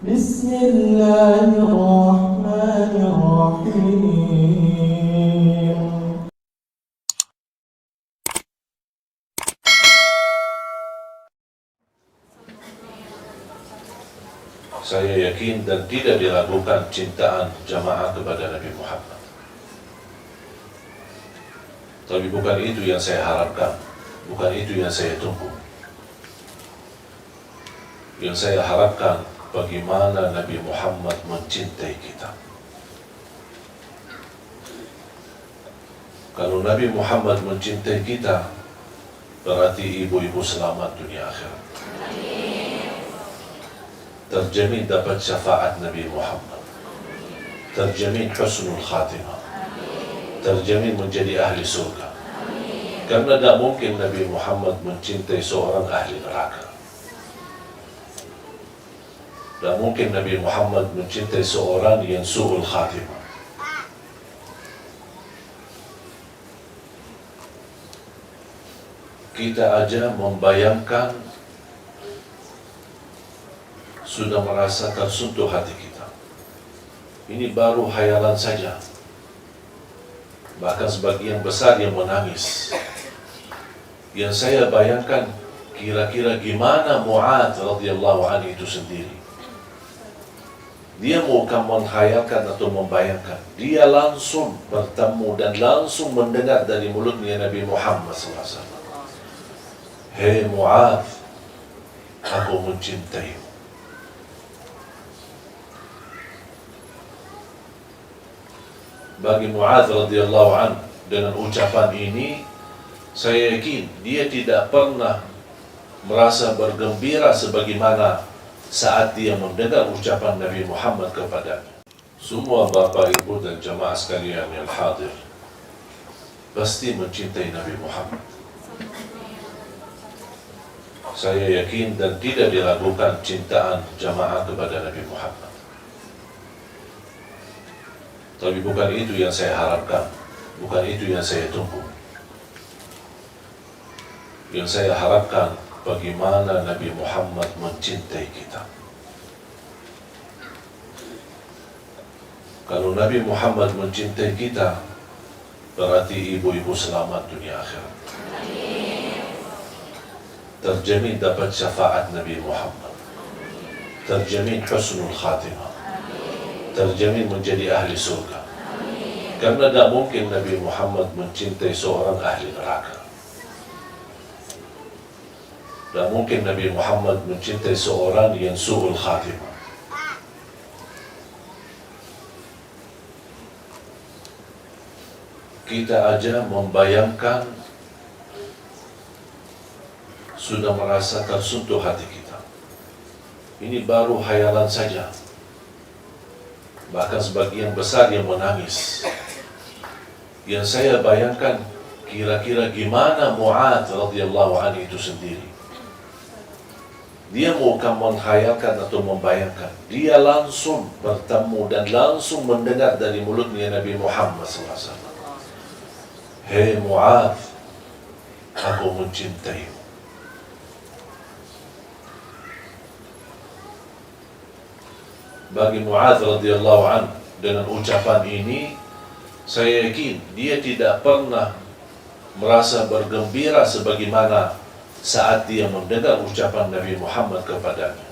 بسم الله الرحمن الرحيم. Saya yakin dan tidak diragukan cintaan jamaah kepada Nabi Muhammad. Tapi bukan itu yang saya harapkan, bukan itu yang saya tunggu. Yang saya harapkan, bagaimana Nabi Muhammad mencintai kita. Kalau Nabi Muhammad mencintai kita, berarti ibu-ibu selamat dunia akhirat. Terjamin dapat syafaat Nabi Muhammad, terjamin husnul khatimah, terjamin menjadi ahli surga. Karena tidak mungkin Nabi Muhammad mencintai seorang ahli neraka. Tidak mungkin Nabi Muhammad mencintai seorang yang su'ul khatimah. Kita aja membayangkan, sudah merasa tersentuh hati kita. Ini baru hayalan saja. Bahkan sebagian besar yang menangis. Yang saya bayangkan, kira-kira gimana Mu'adz radhiyallahu anhu itu sendiri. Dia bukan menghayalkan atau membayangkan. Dia langsung bertemu dan langsung mendengar dari mulutnya Nabi Muhammad SAW. Hei Mu'adz, aku mencintaimu. Bagi Mu'adz radhiyallahu anhu, dengan ucapan ini, saya yakin dia tidak pernah merasa bergembira sebagaimana saat dia mendengar ucapan Nabi Muhammad kepadanya. Semua bapak, ibu dan jamaah sekalian yang hadir pasti mencintai Nabi Muhammad. Saya yakin dan tidak diragukan cintaan jamaah kepada Nabi Muhammad. Tapi bukan itu yang saya harapkan, bukan itu yang saya tunggu. Yang saya harapkan, bagaimana Nabi Muhammad mencintai kita. Kalau Nabi Muhammad mencintai kita, berarti ibu-ibu selamat dunia akhirat. Terjamin dapat syafaat Nabi Muhammad, terjamin husnul khatimah, terjamin menjadi ahli surga. Karena tidak mungkin Nabi Muhammad mencintai seorang ahli neraka. Tidak mungkin Nabi Muhammad mencintai seorang yang su'ul khatimah. Kita aja membayangkan, sudah merasa tersentuh hati kita. Ini baru hayalan saja. Bahkan sebagian besar yang menangis. Yang saya bayangkan, kira-kira gimana Mu'adz radhiyallahu anhu itu sendiri. Dia bukan menghayalkan atau membayangkan. Dia langsung bertemu dan langsung mendengar dari mulutnya Nabi Muhammad SAW. Hei Mu'adz, aku mencintaimu. Bagi Mu'adz radhiyallahu anhu, dengan ucapan ini, saya yakin dia tidak pernah merasa bergembira sebagaimana saat dia mendengar ucapan Nabi Muhammad kepadanya.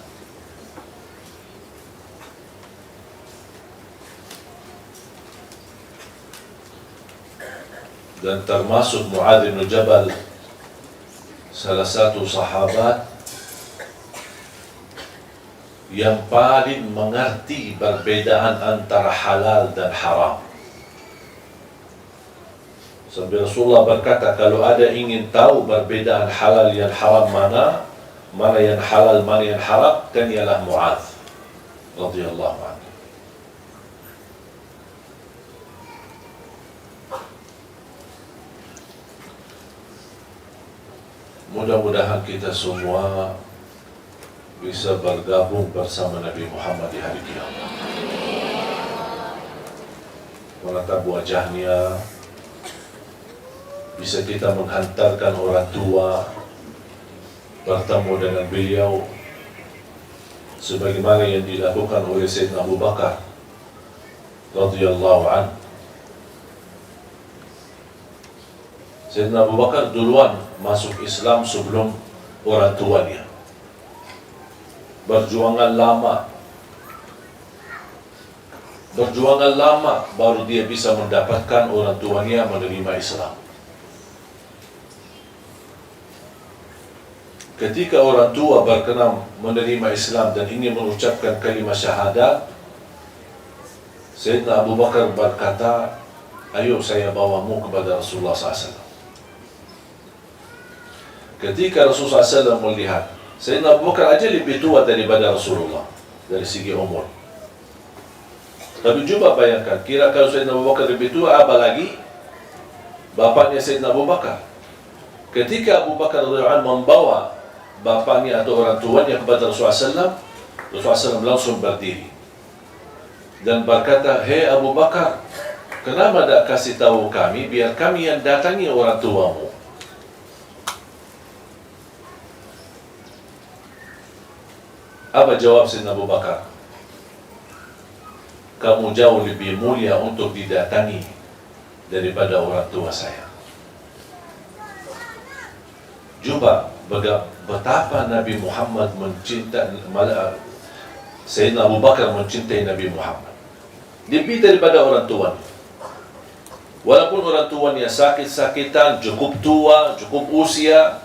Dan termasuk Mu'adz bin Jabal, salah satu sahabat yang paling mengerti perbedaan antara halal dan haram. Sampai Rasulullah berkata, kalau ada ingin tahu perbedaan halal yang haram mana yang halal, mana yang haram, kan ialah Mu'adz radhiyallahu anhu. Mudah-mudahan kita semua bisa bergabung bersama Nabi Muhammad di hari kiamat. Menatap wajahnya, bisa kita menghantarkan orang tua bertemu dengan beliau, sebagaimana yang dilakukan oleh Sayyidina Abu Bakar radhiyallahu anhu. Sayyidina Abu Bakar duluan masuk Islam sebelum orang tuanya. Berjuangan lama baru dia bisa mendapatkan orang tuanya menerima Islam. Ketika orang tua berkenan menerima Islam dan ingin mengucapkan kalimat syahadat, Sayyidina Abu Bakar berkata, ayo saya bawamu kepada Rasulullah SAW. Ketika Rasulullah SAW melihat Sayyidina Abu Bakar aja lebih tua daripada Rasulullah dari segi umur. Tapi coba bayangkan, kira kalau Sayyidina Abu Bakar lebih tua, apalagi bapaknya Sayyidina Abu Bakar. Ketika Abu Bakar radhiyallahu anhu membawa bapaknya atau orang tuanya kepada Rasulullah SAW, Rasulullah SAW langsung berdiri dan berkata, hei Abu Bakar, kenapa tak kasih tahu kami biar kami yang datangi orang tuamu? Apa jawab Sayyidina Abu Bakar? Kamu jauh lebih mulia untuk didatangi daripada orang tua saya. Coba betapa Nabi Muhammad mencintai, Sayyidina Abu Bakar mencintai Nabi Muhammad lebih daripada orang tuanya. Walaupun orang tuanya sakit-sakitan, cukup tua, cukup usia,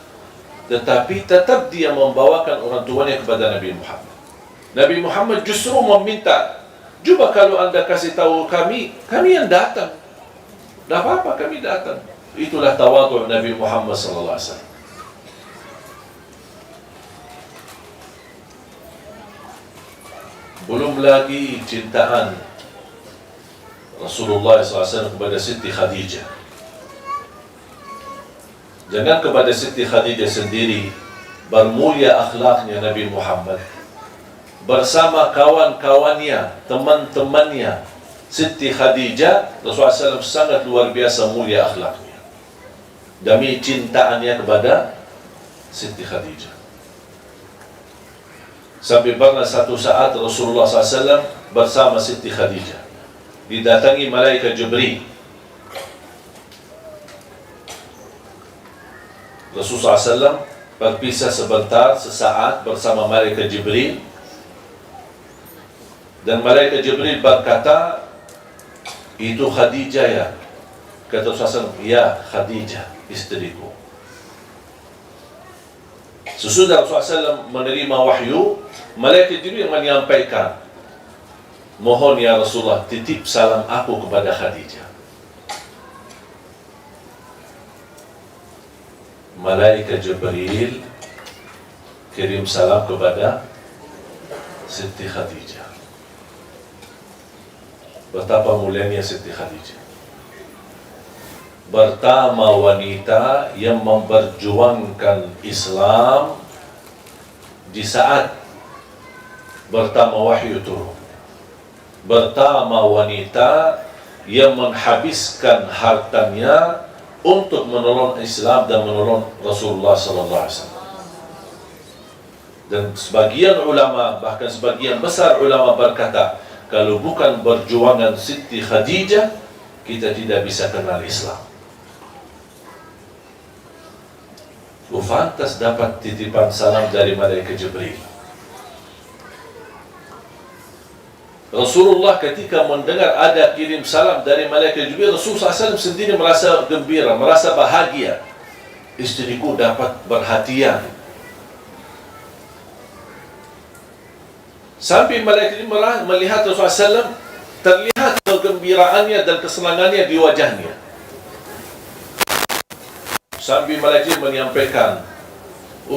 tetapi tetap dia membawakan orang tuanya kepada Nabi Muhammad. Nabi Muhammad justru meminta, coba kalau anda kasih tahu kami yang datang. Tidak apa-apa, kami datang. Itulah tawadhu Nabi Muhammad SAW. Belum lagi cintaan Rasulullah SAW kepada Siti Khadijah. Jangan kepada Siti Khadijah sendiri, bermulia akhlaknya Nabi Muhammad. Bersama kawan-kawannya, teman-temannya, Siti Khadijah, Rasulullah SAW sangat luar biasa mulia akhlaknya. Demi cintaannya kepada Siti Khadijah. Sampai pernah satu saat Rasulullah SAW bersama Siti Khadijah didatangi malaikat Jibril. Rasulullah SAW berpisah sebentar, sesaat bersama malaikat Jibril, dan malaikat Jibril berkata, itu Khadijah ya? Kata Rasulullah SAW, ya Khadijah, istriku. Sesudah Rasulullah SAW menerima wahyu, malaikat Jibril menyampaikan, mohon ya Rasulullah, titip salam aku kepada Khadijah. Malaikat Jibril kirim salam kepada Siti Khadijah. Betapa mulianya Siti Khadijah. Pertama wanita yang memperjuangkan Islam di saat pertama wahyu turun. Pertama wanita yang menghabiskan hartanya untuk menolong Islam dan menolong Rasulullah SAW. Dan sebagian ulama, bahkan sebagian besar ulama berkata, kalau bukan perjuangan Siti Khadijah, kita tidak bisa kenal Islam. Fantas dapat titipan salam dari malaikat Jibril. Rasulullah ketika mendengar ada kirim salam dari malaikat Jibril, Rasulullah SAW sendiri merasa gembira, merasa bahagia. Istriku dapat perhatian. Sampai malaikat Jibril melihat Rasulullah SAW, terlihat kegembiraannya dan kesenangannya di wajahnya. Sampai malaikat menyampaikan,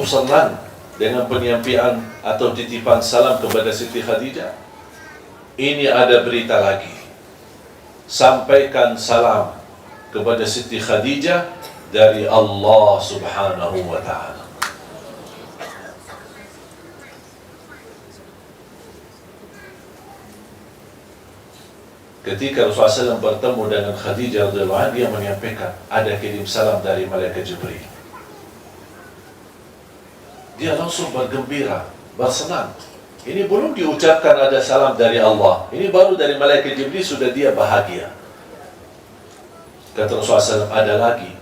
senang dengan penyampaian atau titipan salam kepada Siti Khadijah. Ini ada berita lagi. Sampaikan salam kepada Siti Khadijah dari Allah Subhanahu wa ta'ala. Ketika Rasulullah SAW bertemu dengan Khadijah radhiyallahu anha, dia menyampaikan ada kirim salam dari malaikat Jibril. Dia langsung bergembira, bersenang. Ini belum diucapkan ada salam dari Allah. Ini baru dari malaikat Jibril sudah dia bahagia. Kata Rasulullah SAW, ada lagi.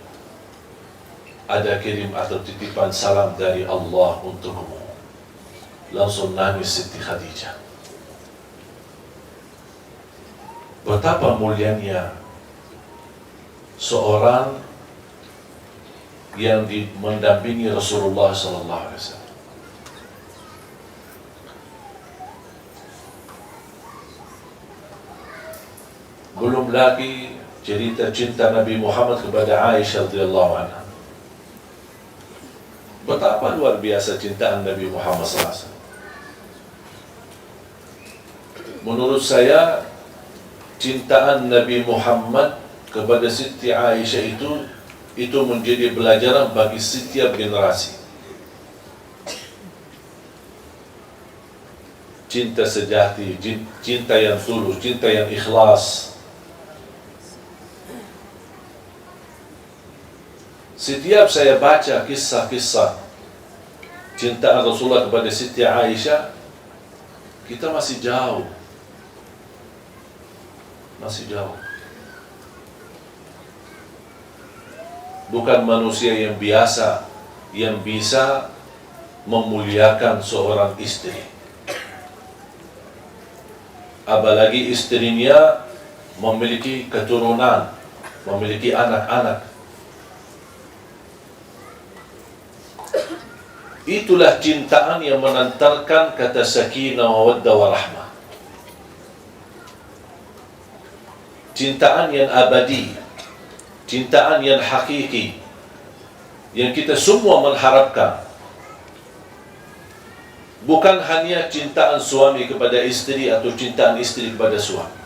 Ada kirim atau titipan salam dari Allah untukmu. Langsung nangis Siti Khadijah. Betapa mulianya seorang yang mendampingi Rasulullah SAW. Belum lagi cerita cinta Nabi Muhammad kepada Aisyah radhiyallahu anha. Betapa luar biasa cintaan Nabi Muhammad SAW. Menurut saya, cintaan Nabi Muhammad kepada Siti Aisyah itu menjadi pelajaran bagi setiap generasi. Cinta sejati, cinta yang tulus, cinta yang ikhlas. Setiap saya baca kisah-kisah cintaan Rasulullah kepada Siti Aisyah, kita masih jauh. Masih jauh. Bukan manusia yang biasa yang bisa memuliakan seorang istri. Apalagi istrinya memiliki keturunan, memiliki anak-anak. Itulah cintaan yang menantarkan kata sakinah, mawaddah, warahmah. Cintaan yang abadi, cintaan yang hakiki, yang kita semua mengharapkan. Bukan hanya cintaan suami kepada istri atau cintaan istri kepada suami.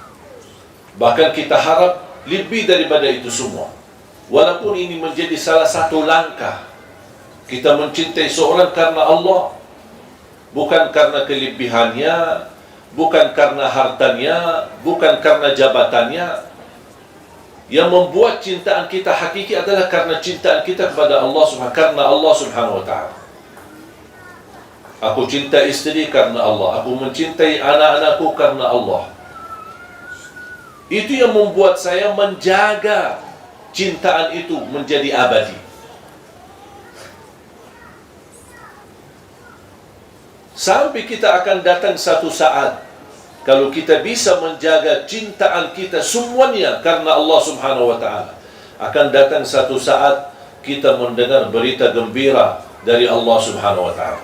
Bahkan kita harap lebih daripada itu semua. Walaupun ini menjadi salah satu langkah kita mencintai seorang karena Allah, bukan karena kelebihannya, bukan karena hartanya, bukan karena jabatannya. Yang membuat cintaan kita hakiki adalah karena cintaan kita kepada Allah Subhanahu wa ta'ala. Aku cinta istri karena Allah, aku mencintai anak-anakku karena Allah. Itu yang membuat saya menjaga cintaan itu menjadi abadi. Sampai kita akan datang satu saat, kalau kita bisa menjaga cintaan kita semuanya karena Allah Subhanahu wa ta'ala, akan datang satu saat kita mendengar berita gembira dari Allah Subhanahu wa ta'ala.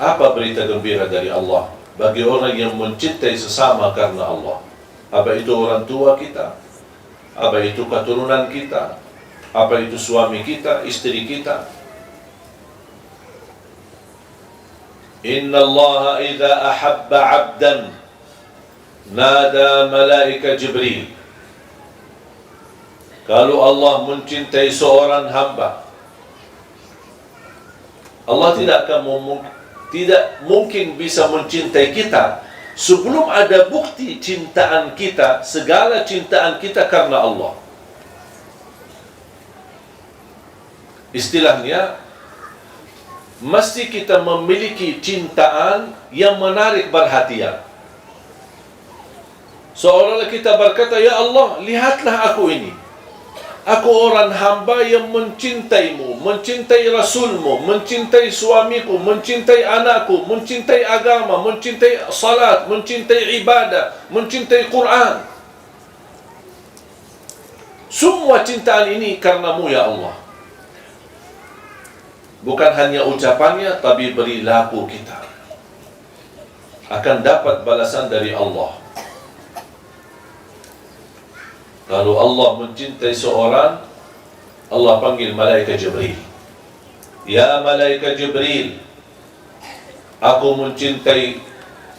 Apa berita gembira dari Allah bagi orang yang mencintai sesama karena Allah? Apa itu orang tua kita? Apa itu keturunan kita? Apa itu suami kita, istri kita? Inna Allah idza ahabba 'abdan nada malaika Jibril. Kalau Allah mencintai seorang hamba, Allah tidak mungkin bisa mencintai kita sebelum ada bukti cintaan kita, segala cintaan kita karena Allah. Istilahnya, mesti kita memiliki cintaan yang menarik perhatian. Seolah-olah kita berkata, ya Allah, lihatlah aku ini. Aku orang hamba yang mencintaimu, mencintai Rasulmu, mencintai suamiku, mencintai anakku, mencintai agama, mencintai salat, mencintai ibadah, mencintai Quran. Semua cintaan ini karenamu ya Allah. Bukan hanya ucapannya, tapi perilaku kita akan dapat balasan dari Allah. Kalau Allah mencintai seorang, Allah panggil malaikat Jibril. Ya malaikat Jibril, aku mencintai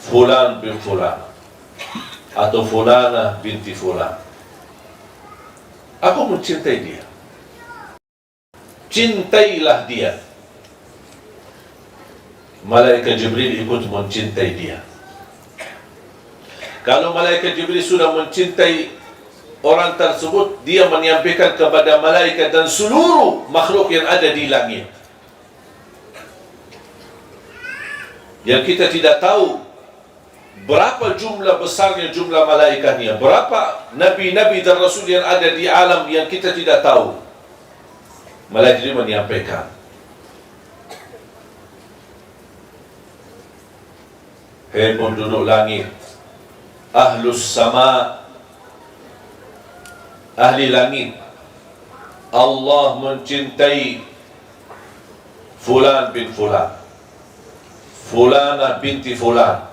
fulan bin fulan, atau fulana binti fulan. Aku mencintai dia. Cintailah dia. Malaikat Jibril ikut mencintai dia. Kalau malaikat Jibril sudah mencintai orang tersebut, dia menyampaikan kepada malaikat dan seluruh makhluk yang ada di langit. Yang kita tidak tahu berapa jumlah besarnya jumlah malaikatnya, berapa nabi-nabi dan rasul yang ada di alam yang kita tidak tahu. Malaikat itu menyampaikan, hei penduduk langit, ahlus sama, ahli langit, Allah mencintai Fulan bin Fulan, Fulana binti Fulan,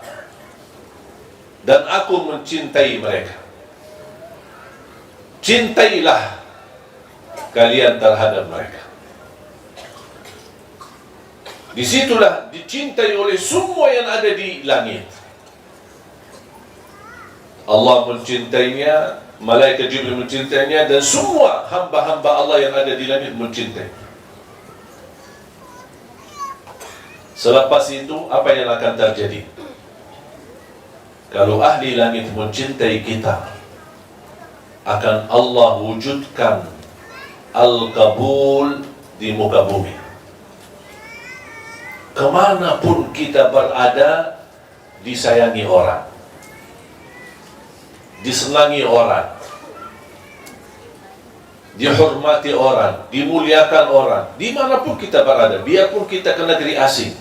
dan aku mencintai mereka. Cintailah kalian terhadap mereka. Disitulah dicintai oleh semua yang ada di langit. Allah mencintainya, malaikat Jibril mencintainya, dan semua hamba-hamba Allah yang ada di langit mencintai. Selepas itu, apa yang akan terjadi? Kalau ahli langit mencintai kita, akan Allah wujudkan al-qabul di muka bumi. Kemanapun kita berada, disayangi orang, disenangi orang, dihormati orang, dimuliakan orang, dimanapun kita berada, biarpun kita ke negeri asing.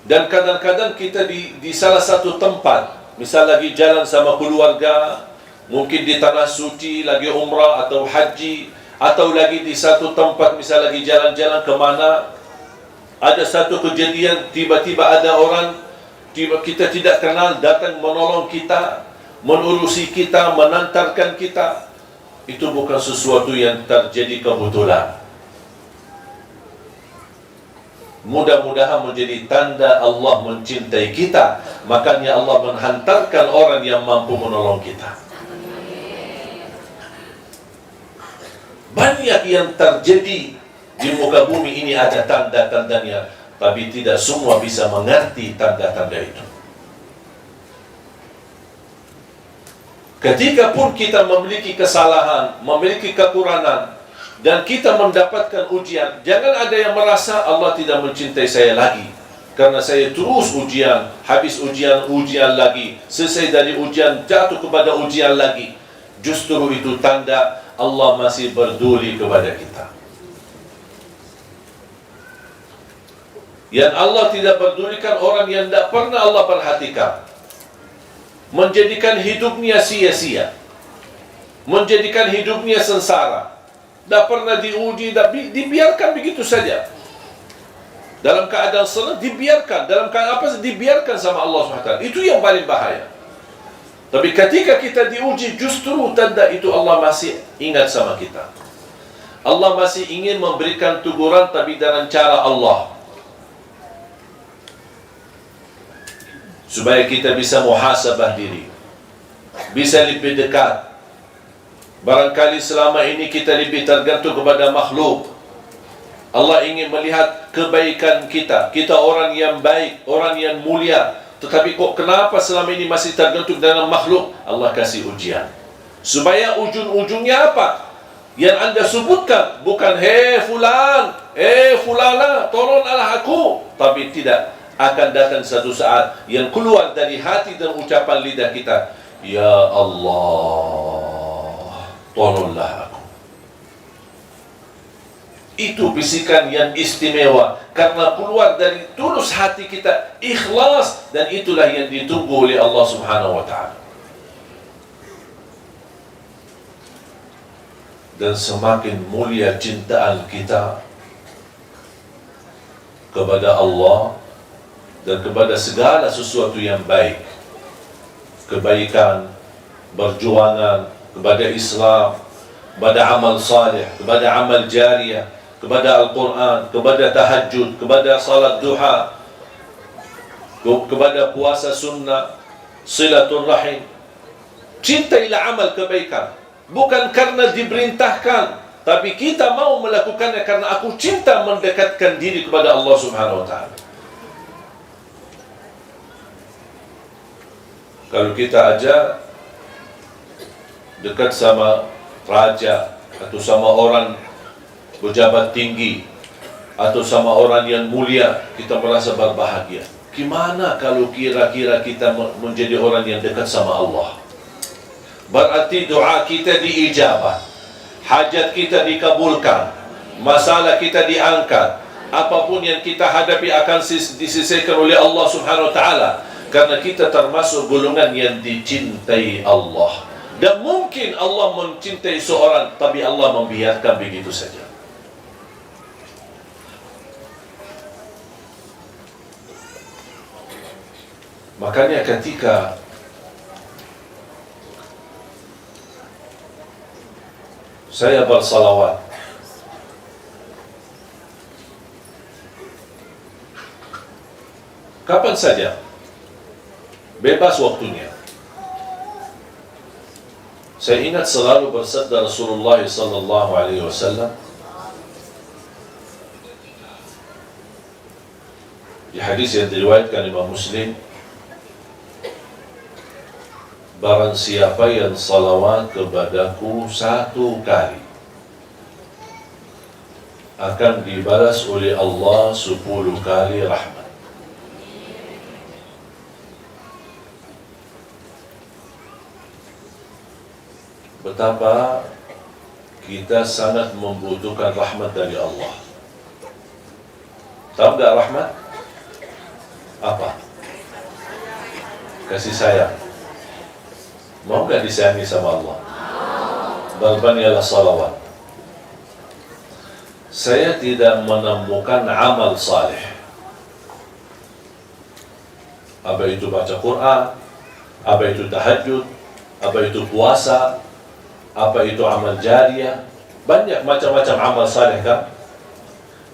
Dan kadang-kadang kita di salah satu tempat, misal lagi jalan sama keluarga, mungkin di tanah suci, lagi umrah atau haji, atau lagi di satu tempat, misal lagi jalan-jalan kemana, ada satu kejadian, tiba-tiba ada orang kita tidak kenal datang menolong kita, menurusi kita, menantarkan kita. Itu bukan sesuatu yang terjadi kebetulan. Mudah-mudahan menjadi tanda Allah mencintai kita. Makanya Allah menghantarkan orang yang mampu menolong kita. Banyak yang terjadi di muka bumi ini, ada tanda-tandanya, tapi tidak semua bisa mengerti tanda-tanda itu. Ketika pun kita memiliki kesalahan, memiliki kekurangan, dan kita mendapatkan ujian, jangan ada yang merasa Allah tidak mencintai saya lagi, karena saya terus ujian, habis ujian, ujian lagi, selesai dari ujian, jatuh kepada ujian lagi. Justru itu tanda Allah masih peduli kepada kita. Yang Allah tidak pedulikan orang yang tidak pernah Allah perhatikan, menjadikan hidupnya sia-sia, menjadikan hidupnya sengsara, tidak pernah diuji, dibiarkan begitu saja. Dalam keadaan senang dibiarkan, dalam keadaan apa dibiarkan sama Allah SWT. Itu yang paling bahaya. Tapi ketika kita diuji, justru tanda itu Allah masih ingat sama kita. Allah masih ingin memberikan teguran, tapi dengan cara Allah, supaya kita bisa muhasabah diri, bisa lebih dekat. Barangkali selama ini kita lebih tergantung kepada makhluk. Allah ingin melihat kebaikan kita. Kita orang yang baik, orang yang mulia. Tetapi kok kenapa selama ini masih tergantung dengan makhluk? Allah kasih ujian. Supaya ujung-ujungnya apa? Yang anda sebutkan bukan, hei fulan, hei fulana, tolonglah aku. Tapi tidak, akan datang satu saat yang keluar dari hati dan ucapan lidah kita, ya Allah, tolonglah aku. Itu bisikan yang istimewa, karena keluar dari tulus hati kita, ikhlas, dan itulah yang ditunggu oleh Allah Subhanahu wa ta'ala. Dan semakin mulia cintaan kita kepada Allah dan kepada segala sesuatu yang baik, kebaikan, perjuangan kepada Islam, kepada amal salih, kepada amal jariyah, kepada Al-Quran, kepada tahajud, kepada salat duha, kepada puasa sunnah, silatul rahim. Cintailah amal kebaikan, bukan karena diperintahkan, tapi kita mau melakukannya karena aku cinta mendekatkan diri kepada Allah Subhanahu wa ta'ala. Kalau kita aja dekat sama raja, atau sama orang pejabat tinggi, atau sama orang yang mulia, kita merasa berbahagia. Gimana kalau kira-kira kita menjadi orang yang dekat sama Allah? Berarti doa kita diijabah, hajat kita dikabulkan, masalah kita diangkat, apapun yang kita hadapi akan disisihkan oleh Allah Subhanahu wa taala, karena kita termasuk golongan yang dicintai Allah. Dan mungkin Allah mencintai seorang, tapi Allah membiarkan begitu saja. Makanya ketika saya bersalawat, kapan saja, bebas waktunya. Saya ingat selalu bersabda Rasulullah sallallahu alaihi wasallam di hadis yang diriwayatkan Imam Muslim, barang siapa yang salawat kepadaku 1 kali akan dibalas oleh Allah 10 kali rahmat. Betapa kita sangat membutuhkan rahmat dari Allah. Tahu nggak rahmat? Apa? Kasih sayang. Mau nggak disayangi sama Allah? Balbaniyalah salawat. Saya tidak menemukan amal saleh, apa itu baca Quran, apa itu tahajud, apa itu puasa, apa itu amal jariah, banyak macam-macam amal saleh kan?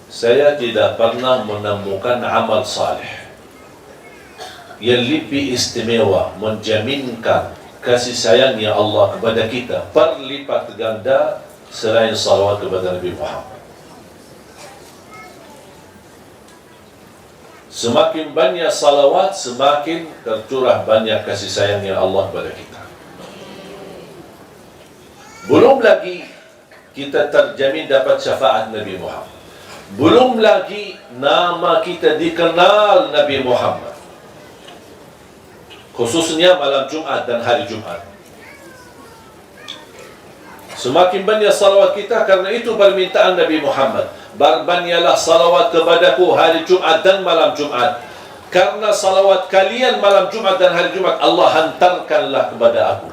Saya tidak pernah menemukan amal saleh yang lebih istimewa, menjaminkan kasih sayangnya Allah kepada kita berlipat ganda selain salawat kepada Nabi Muhammad. Semakin banyak salawat, semakin tercurah banyak kasih sayangnya Allah kepada kita. Belum lagi kita terjamin dapat syafaat Nabi Muhammad. Belum lagi nama kita dikenal Nabi Muhammad, khususnya malam Jumat dan hari Jumat. Semakin banyak salawat kita, karena itu permintaan Nabi Muhammad, berbanyalah salawat kepadaku hari Jumat dan malam Jumat, karena salawat kalian malam Jumat dan hari Jumat Allah hantarkanlah kepada aku.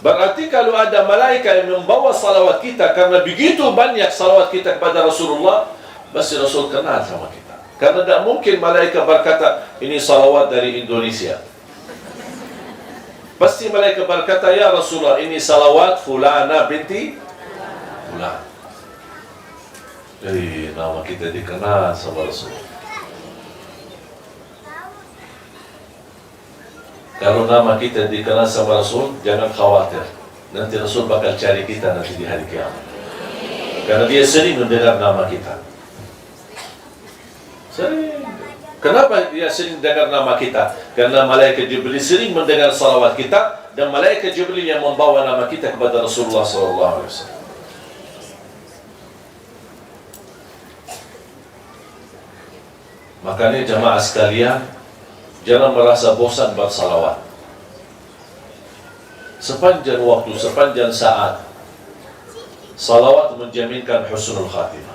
Berarti kalau ada malaikat yang membawa salawat kita, karena begitu banyak salawat kita kepada Rasulullah, pasti Rasul kenal sama kita. Karena tidak mungkin malaikat berkata, ini salawat dari Indonesia. Pasti malaikat berkata, ya Rasulullah, ini salawat fulana binti fulan. Jadi nama kita dikenal sama Rasulullah. Kalau nama kita dikenal sama Rasul, jangan khawatir. Nanti Rasul bakal cari kita nanti di hari kiamat. Karena dia sering mendengar nama kita. Sering. Kenapa dia sering dengar nama kita? Karena malaikat Jibril sering mendengar salawat kita, dan malaikat Jibril yang membawa nama kita kepada Rasulullah SAW. Makanya jamaah sekalian, jangan merasa bosan bersalawat. Sepanjang waktu, sepanjang saat, salawat menjaminkan husnul khatimah.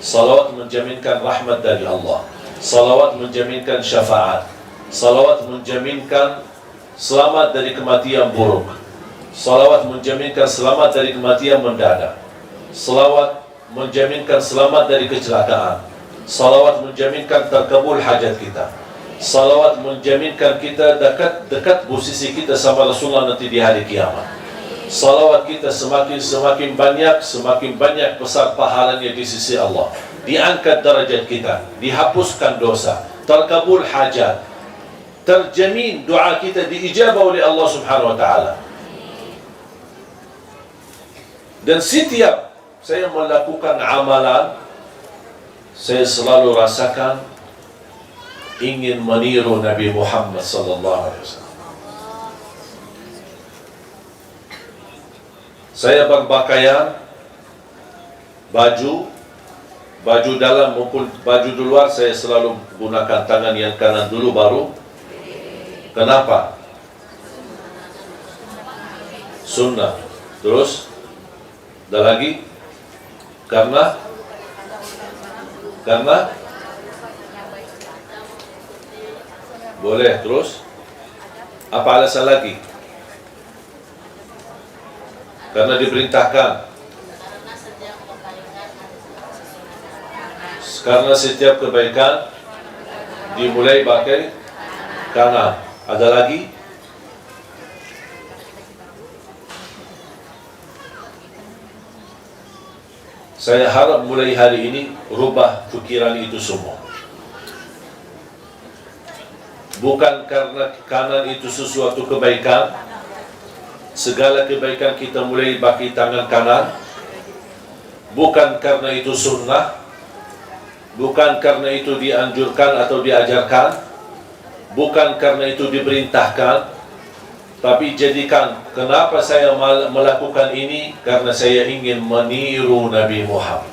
Salawat menjaminkan rahmat dari Allah. Salawat menjaminkan syafaat. Salawat menjaminkan selamat dari kematian buruk. Salawat menjaminkan selamat dari kematian mendadak. Salawat menjaminkan selamat dari kecelakaan. Salawat menjaminkan terkabul hajat kita. Salawat menjaminkan kita dekat posisi kita sama Rasulullah nanti di hari kiamat. Salawat kita semakin banyak besar pahalanya di sisi Allah. Diangkat derajat kita, dihapuskan dosa, terkabul hajat, terjamin doa kita diijabah oleh Allah Subhanahu wa taala. Dan setiap saya melakukan amalan, saya selalu rasakan ingin meniru Nabi Muhammad sallallahu alaihi wasallam. Saya berpakaian baju baju dalam maupun baju di luar, saya selalu gunakan tangan yang kanan dulu baru. Kenapa? Sunnah. Terus? Ada lagi? Karena boleh. Terus? Apa alasan lagi? Karena diperintahkan. Karena setiap kebaikan dimulai pakai kanan. Ada lagi? Saya harap mulai hari ini rubah fikiran itu semua. Bukan karena kanan itu sesuatu kebaikan. Segala kebaikan kita mulai pakai tangan kanan. Bukan karena itu sunnah. Bukan karena itu dianjurkan atau diajarkan. Bukan karena itu diperintahkan. Tapi jadikan, kenapa saya melakukan ini? Karena saya ingin meniru Nabi Muhammad.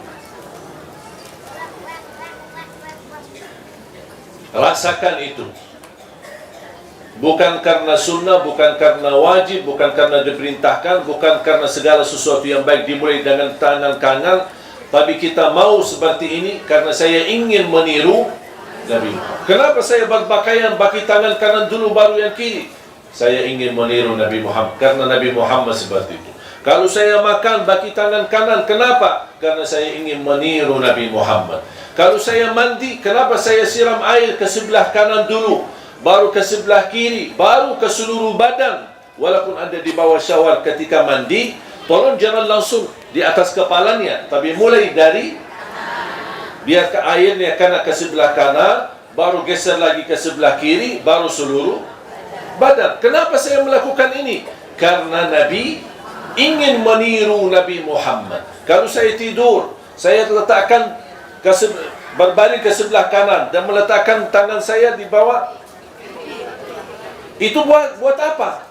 Rasakan itu. Bukan karena sunnah, bukan karena wajib, bukan karena diperintahkan, bukan karena segala sesuatu yang baik dimulai dengan tangan kanan. Tapi kita mau seperti ini karena saya ingin meniru Nabi Muhammad. Kenapa saya berpakaian pakai tangan kanan dulu baru yang kiri? Saya ingin meniru Nabi Muhammad karena Nabi Muhammad seperti itu. Kalau saya makan bagi tangan kanan, kenapa? Karena saya ingin meniru Nabi Muhammad. Kalau saya mandi, kenapa saya siram air ke sebelah kanan dulu, baru ke sebelah kiri, baru ke seluruh badan. Walaupun ada di bawah syawar ketika mandi, tolong jangan langsung di atas kepalanya, tapi mulai dari biar ke airnya kena ke sebelah kanan, baru geser lagi ke sebelah kiri, baru seluruh badan. Kenapa saya melakukan ini? Karena Nabi ingin meniru Nabi Muhammad. Kalau saya tidur, saya letakkan berbaring ke sebelah kanan dan meletakkan tangan saya di bawah. Itu buat apa?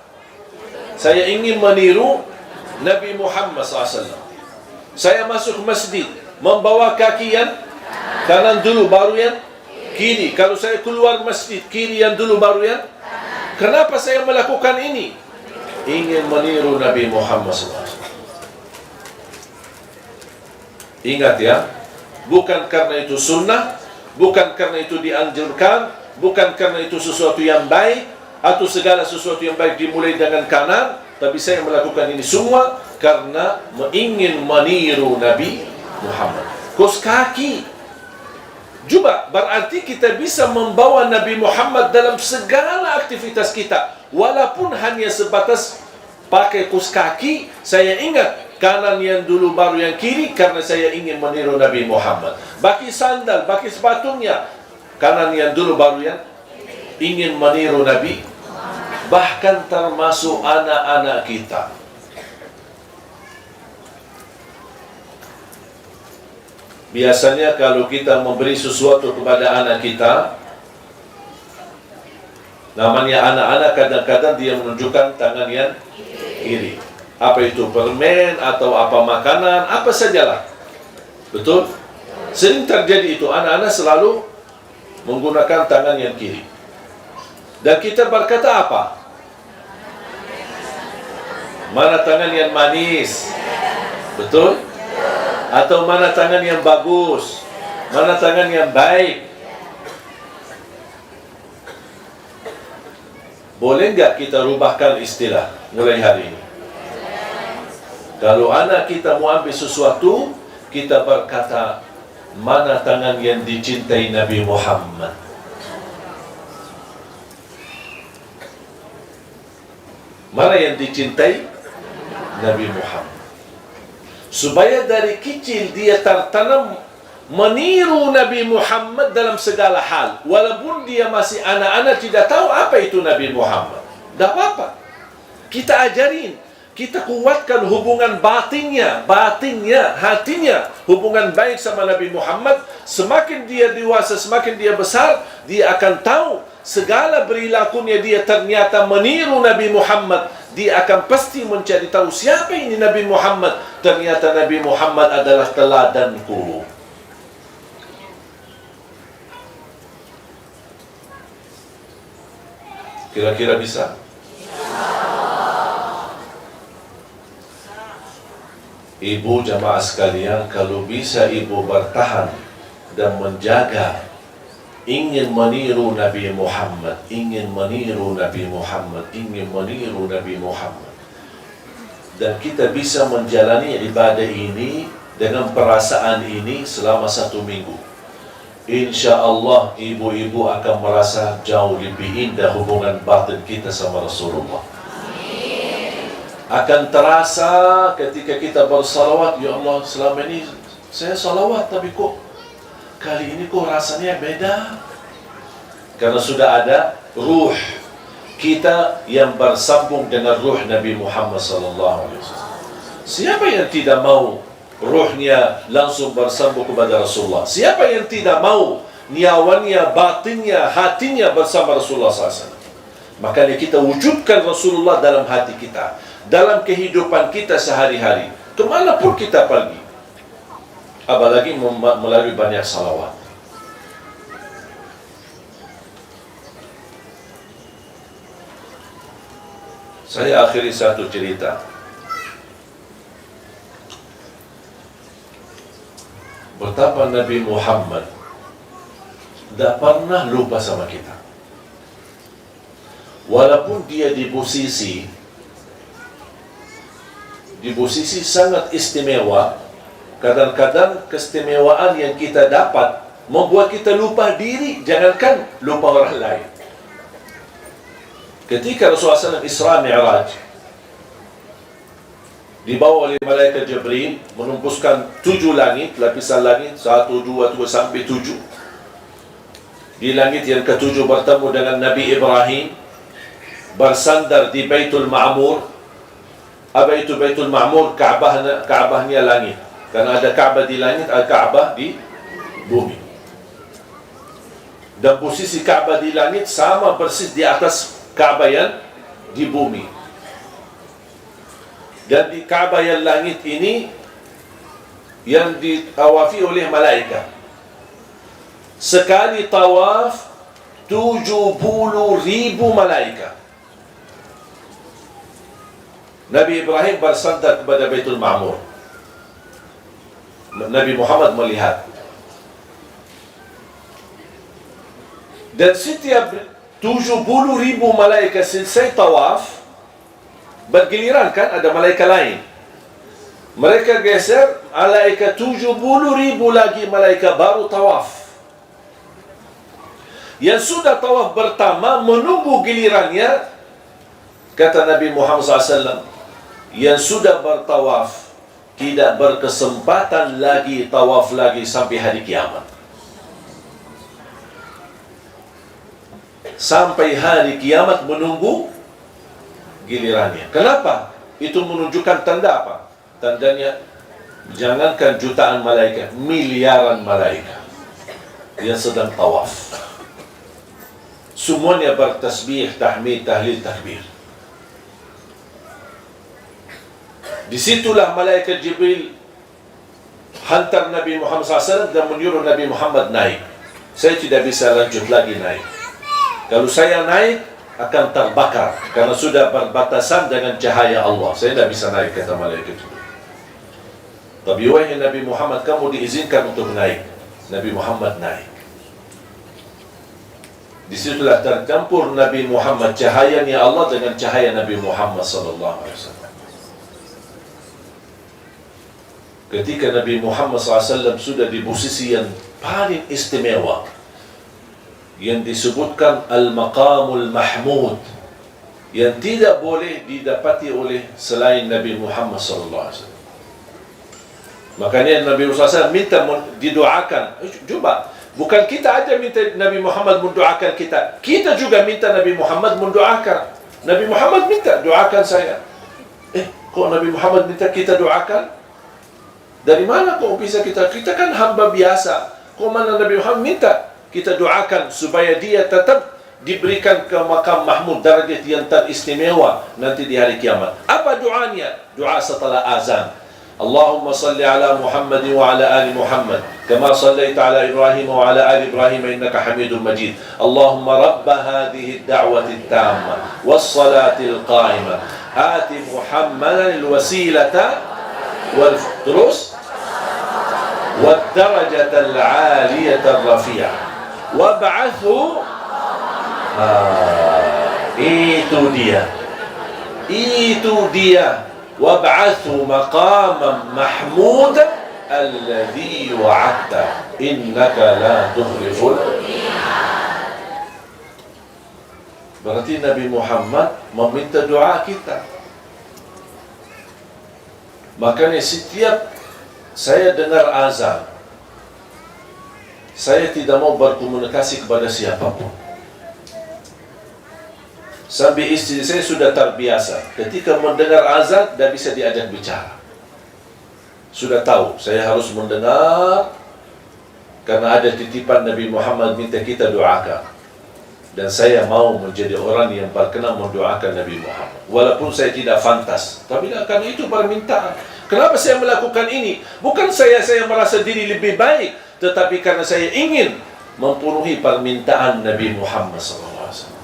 Saya ingin meniru Nabi Muhammad SAW. Saya masuk masjid, membawa kaki yang kanan dulu, baru yang kiri. Kalau saya keluar masjid, kiri yang dulu, baru yang. Kenapa saya melakukan ini? Ingin meniru Nabi Muhammad SAW. Ingat ya, bukan karena itu sunnah, bukan karena itu dianjurkan, bukan karena itu sesuatu yang baik, atau segala sesuatu yang baik dimulai dengan kanan, tapi saya melakukan ini semua karena ingin meniru Nabi Muhammad. Kos kaki juga berarti kita bisa membawa Nabi Muhammad dalam segala aktivitas kita. Walaupun hanya sebatas pakai kos kaki, saya ingat kanan yang dulu baru yang kiri karena saya ingin meniru Nabi Muhammad. Pakai sandal, pakai sepatunya, kanan yang dulu baru yang ingin meniru Nabi. Bahkan termasuk anak-anak kita. Biasanya kalau kita memberi sesuatu kepada anak kita, namanya anak-anak, kadang-kadang dia menunjukkan tangan yang kiri. Apa itu, permen atau apa makanan, apa sajalah. Betul? Sering terjadi itu, anak-anak selalu menggunakan tangan yang kiri. Dan kita berkata apa? Mana tangan yang manis? Betul? Atau mana tangan yang bagus? Mana tangan yang baik? Boleh enggak kita rubahkan istilah mulai hari ini? Kalau anak kita mau ambil sesuatu, kita berkata, mana tangan yang dicintai Nabi Muhammad? Mana yang dicintai Nabi Muhammad? Supaya dari kecil dia tertanam meniru Nabi Muhammad dalam segala hal. Walaupun dia masih anak-anak tidak tahu apa itu Nabi Muhammad. Tak apa-apa. Kita ajarin. Kita kuatkan hubungan batinnya, hatinya. Hubungan baik sama Nabi Muhammad. Semakin dia dewasa, semakin dia besar, dia akan tahu segala perilakunya dia ternyata meniru Nabi Muhammad. Dia akan pasti mencari tahu siapa ini Nabi Muhammad. Ternyata Nabi Muhammad adalah teladanku. Kira-kira bisa? Ibu jamaah sekalian, kalau bisa ibu bertahan dan menjaga, ingin meniru Nabi Muhammad, ingin meniru Nabi Muhammad, ingin meniru Nabi Muhammad, dan kita bisa menjalani ibadah ini dengan perasaan ini selama 1 minggu, insya Allah ibu-ibu akan merasa jauh lebih indah hubungan batin kita sama Rasulullah. Akan terasa ketika kita bersalawat, ya Allah, selama ini saya salawat, tapi kok kali ini kok rasanya beda. Karena sudah ada ruh kita yang bersambung dengan ruh Nabi Muhammad SAW. Siapa yang tidak mau ruhnya langsung bersambung kepada Rasulullah? Siapa yang tidak mau nyawannya, batinnya, hatinya bersama Rasulullah SAW? Makanya kita wujudkan Rasulullah dalam hati kita, dalam kehidupan kita sehari-hari, kemanapun kita pergi, apalagi melalui banyak salawat. Saya akhiri satu cerita. Betapa Nabi Muhammad tidak pernah lupa sama kita. Walaupun dia di posisi sangat istimewa, kadang-kadang keistimewaan yang kita dapat membuat kita lupa diri, jangankan lupa orang lain. Ketika Rasulullah SAW Isra Mi'raj, dibawa oleh malaikat Jibril, menembuskan 7 langit, lapisan langit, 1, 2, 3 sampai 7. Di langit yang ke-7 bertemu dengan Nabi Ibrahim, bersandar di Baitul Ma'mur. Apa itu Baitul Ma'mur? Ka'bahnya langit. Karena ada Ka'bah di langit, ada Ka'bah di bumi. Dan posisi Ka'bah di langit sama persis di atas Ka'bah yang di bumi. Dan di Ka'bah yang langit ini yang ditawafi oleh malaikat. Sekali tawaf 70,000 malaikat. Nabi Ibrahim bersandar kepada Baitul Ma'mur. Nabi Muhammad melihat. Dan setiap 70,000 malaikat selesai tawaf, bergiliran kan, ada malaikat lain. Mereka geser, malaikat 70,000 lagi malaikat baru tawaf. Yang sudah tawaf pertama menunggu gilirannya, kata Nabi Muhammad SAW, yang sudah bertawaf tidak berkesempatan lagi tawaf lagi sampai hari kiamat. Sampai hari kiamat menunggu gilirannya. Kenapa? Itu menunjukkan tanda apa? Tandanya, jangankan jutaan malaikat, miliaran malaikat yang sedang tawaf. Semuanya bertasbih, tahmid, tahlil, takbir. Disitulah malaikat Jibril hantar Nabi Muhammad SAW dan menyuruh Nabi Muhammad naik. Saya tidak bisa lanjut lagi naik. Kalau saya naik akan terbakar karena sudah berbatasan dengan cahaya Allah. Saya tidak bisa naik, kata malaikat Jibril. Tapi wahai Nabi Muhammad, kamu diizinkan untuk naik. Nabi Muhammad naik. Disitulah tercampur Nabi Muhammad, cahayanya Allah dengan cahaya Nabi Muhammad SAW. Ketika Nabi Muhammad SAW sudah di posisi yang paling istimewa, yang disebutkan Al-Maqamul Mahmud, yang tidak boleh didapati oleh selain Nabi Muhammad SAW. Makanya Nabi Muhammad SAW minta didoakan. Coba, bukan kita aja minta Nabi Muhammad mendoakan kita, kita juga minta Nabi Muhammad mendoakan. Nabi Muhammad minta, doakan saya. Kok Nabi Muhammad minta kita doakan? Dari mana kok bisa kita? Kita kan hamba biasa. Kok mana Nabi Muhammad minta kita doakan supaya dia tetap diberikan ke makam mahmud, darajat yang teristimewa nanti di hari kiamat. Apa doanya? Doa setelah azan. اللهم صل على محمد وعلى آل محمد كما صليت على إبراهيم وعلى آل إبراهيم إنك حميد مجيد اللهم رب هذه الدعوة التامة والصلاة القائمة آت محمدا الوسيلة والفردوس والدرجة العالية الرفيعة وابعثه itu dia wab'athu maqaman mahmuda alladhi wa'adta innaka la tukhliful. Berarti Nabi Muhammad meminta doa kita. Makanya setiap saya dengar azan, saya tidak mau berkomunikasi kepada siapapun. Sampai istri saya sudah terbiasa, ketika mendengar azan, tidak bisa diajak bicara. Sudah tahu, saya harus mendengar, karena ada titipan Nabi Muhammad minta kita doakan. Dan saya mau menjadi orang yang berkenan mendoakan Nabi Muhammad. Walaupun saya tidak fantas, tapi karena itu permintaan. Kenapa saya melakukan ini? Bukan saya merasa diri lebih baik, tetapi karena saya ingin memenuhi permintaan Nabi Muhammad SAW.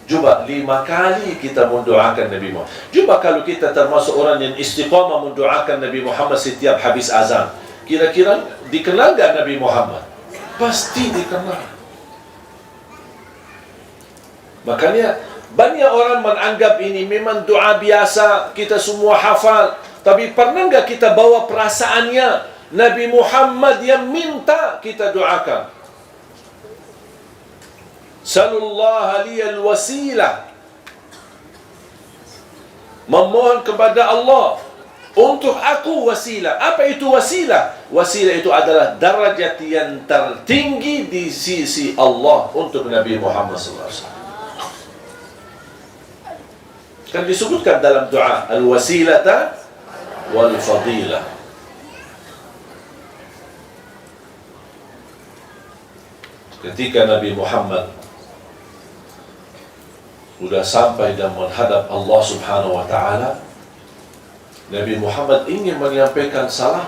Cuba 5 kali kita mendoakan Nabi Muhammad. Cuba kalau kita termasuk orang yang istiqamah mendoakan Nabi Muhammad setiap habis azan, kira-kira dikenal gak Nabi Muhammad? Pasti dikenal. Makanya banyak orang menganggap ini memang doa biasa, kita semua hafal. Tapi pernah gak kita bawa perasaannya Nabi Muhammad yang minta kita doakan? Sallallahu liyal wasilah, memohon kepada Allah untuk aku wasilah. Apa itu wasilah? Wasilah itu adalah darajat yang tertinggi di sisi Allah untuk Nabi Muhammad SAW. Kan disebutkan dalam doa al-wasilata wal fadilah. Ketika Nabi Muhammad sudah sampai dan menghadap Allah Subhanahu wa Ta'ala, Nabi Muhammad ingin menyampaikan salam.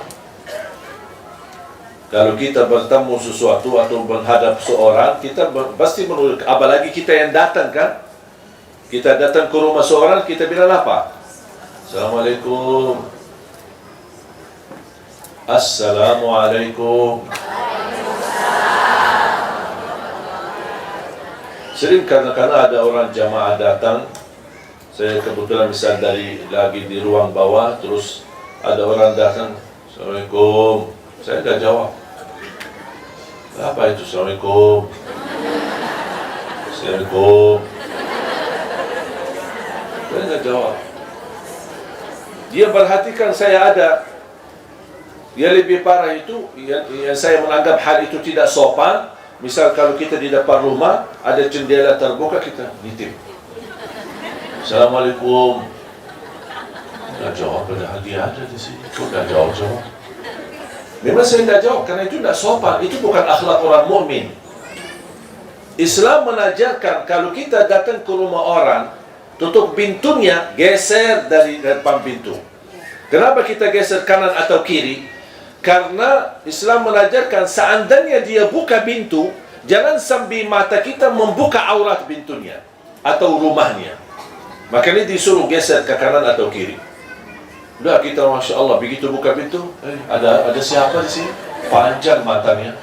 Kalau kita bertemu sesuatu atau menghadap seorang, kita pasti menurut, apalagi kita yang datang kan, kita datang ke rumah seorang, kita bilang apa? Assalamualaikum. Assalamualaikum. Sering kadang-kadang ada orang jamaah datang, saya kebetulan misal lagi di ruang bawah, terus ada orang datang, Assalamualaikum, saya tidak jawab. Apa itu Assalamualaikum? Assalamualaikum. Saya tidak jawab. Dia perhatikan saya ada. Yang lebih parah itu, yang saya menganggap hal itu tidak sopan. Misal kalau kita di depan rumah, ada jendela terbuka, kita nitip. Assalamualaikum. Tidak jawab, padahal dia ada di sini. Tidak jawab. Memang saya tidak jawab, karena itu tidak sopan. Itu bukan akhlak orang mukmin. Islam mengajarkan kalau kita datang ke rumah orang, tutup pintunya, geser dari depan pintu. Kenapa kita geser kanan atau kiri? Karena Islam mengajarkan seandainya dia buka pintu, jangan sambil mata kita membuka aurat pintunya atau rumahnya. Makanya disuruh geser ke kanan atau kiri. Udah kita Masya Allah begitu buka pintu, ada siapa di sini? Panjang matanya.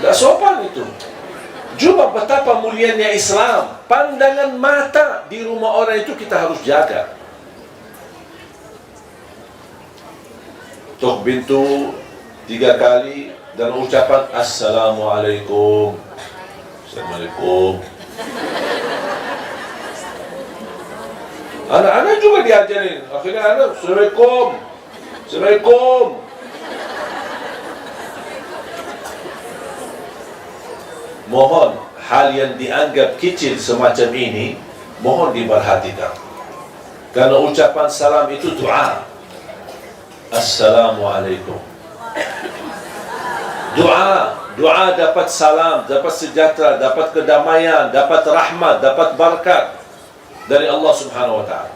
Tidak sopan itu. Coba betapa mulianya Islam. Pandangan mata di rumah orang itu kita harus jaga. Tok pintu 3 kali dan ucapan Assalamualaikum. Assalamualaikum. Anak-anak juga diajarin. Akhirnya anak Assalamualaikum. Assalamualaikum. Mohon hal yang dianggap kecil semacam ini mohon diperhatikan. Karena ucapan salam itu doa. Assalamualaikum. Doa dapat salam, dapat sejahtera, dapat kedamaian, dapat rahmat, dapat berkat dari Allah Subhanahu wa Ta'ala.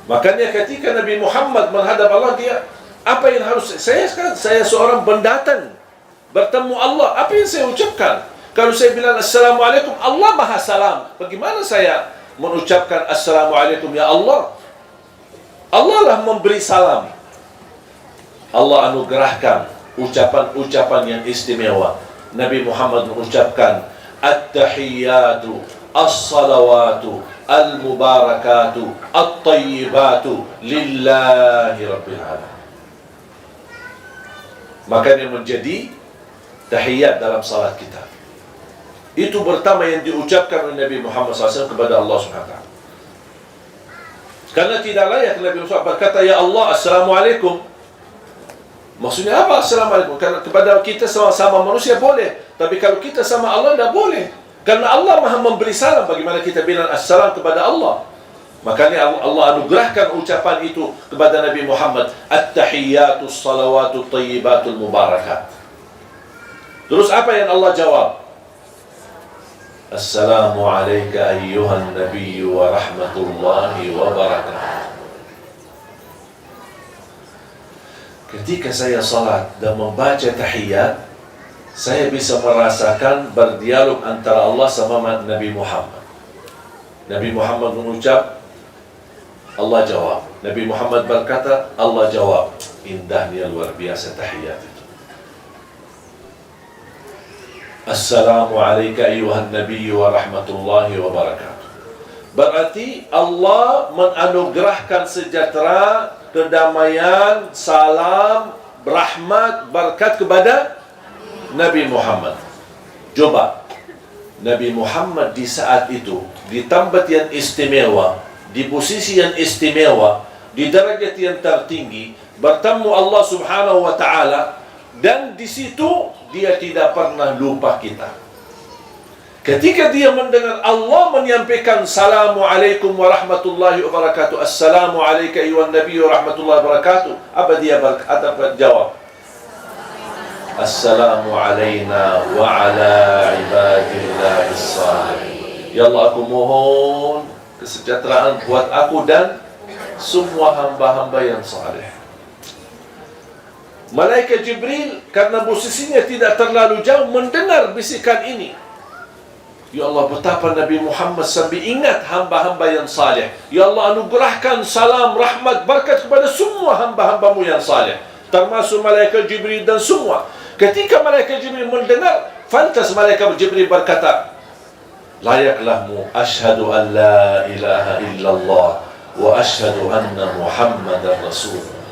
Makanya ketika Nabi Muhammad menghadap Allah, dia apa yang harus saya seorang pendatang bertemu Allah, apa yang saya ucapkan? Kalau saya bilang Assalamualaikum, Allah Maha Salam, bagaimana saya mengucapkan Assalamualaikum ya Allah? Allah lah memberi salam. Allah anugerahkan ucapan-ucapan yang istimewa. Nabi Muhammad mengucapkan At-tahiyyatu, As-salawatu, Al-mubarakatu, At-tayyibatu Lillahi Rabbil Alamin. Makanya menjadi tahiyat dalam salat kita. Itu pertama yang diucapkan oleh Nabi Muhammad SAW kepada Allah SWT. Karena tidak layak Nabi Muhammad berkata, Ya Allah, Assalamualaikum. Maksudnya apa Assalamualaikum? Karena kepada kita sama manusia boleh, tapi kalau kita sama Allah tidak boleh. Karena Allah Maha memberi salam. Bagaimana kita bilang Assalam kepada Allah? Makanya Allah anugerahkan ucapan itu kepada Nabi Muhammad. At-tahiyyatu, salawatu, tayyibatul mubarakat. Terus apa yang Allah jawab? Assalamu alayka ayyuhan nabiyyu wa rahmatullahi wa barakatuh. Ketika saya salat dan membaca tahiyat, saya bisa merasakan berdialog antara Allah sama Nabi Muhammad. Nabi Muhammad mengucap, Allah jawab. Nabi Muhammad berkata, Allah jawab. Indahnya luar biasa tahiyat itu. Assalamu alayka ayyuhan nabiyyu wa rahmatullahi wa barakatuh. Berarti Allah menganugerahkan sejahtera, kedamaian, salam, rahmat, berkat kepada Nabi Muhammad. Coba, Nabi Muhammad di saat itu, di tempat yang istimewa, di posisi yang istimewa, di derajat yang tertinggi, bertemu Allah Subhanahu wa Ta'ala, dan di situ dia tidak pernah lupa kita. Ketika dia mendengar Allah menyampaikan Assalamualaikum warahmatullahi wabarakatuh, Assalamu alayka ayyuhan nabiy warahmatullahi wabarakatuh, apa dia jawab? Assalamu alayna wa ala ibadillahis salihin. Ya Allah, aku mohon kesejahteraan buat aku dan semua hamba-hamba yang saleh. Malaikat Jibril karena posisinya tidak terlalu jauh mendengar bisikan ini. Ya Allah, betapa Nabi Muhammad sampai ingat hamba-hamba yang saleh. Ya Allah, anugerahkan salam, rahmat, berkat kepada semua hamba-hambamu yang saleh, termasuk malaikat Jibril dan semua. Ketika malaikat Jibril mendengar, fantas malaikat Jibril berkata, layaklah asyhadu an la ilaha illallah wa asyhadu anna Muhammadar Rasulullah.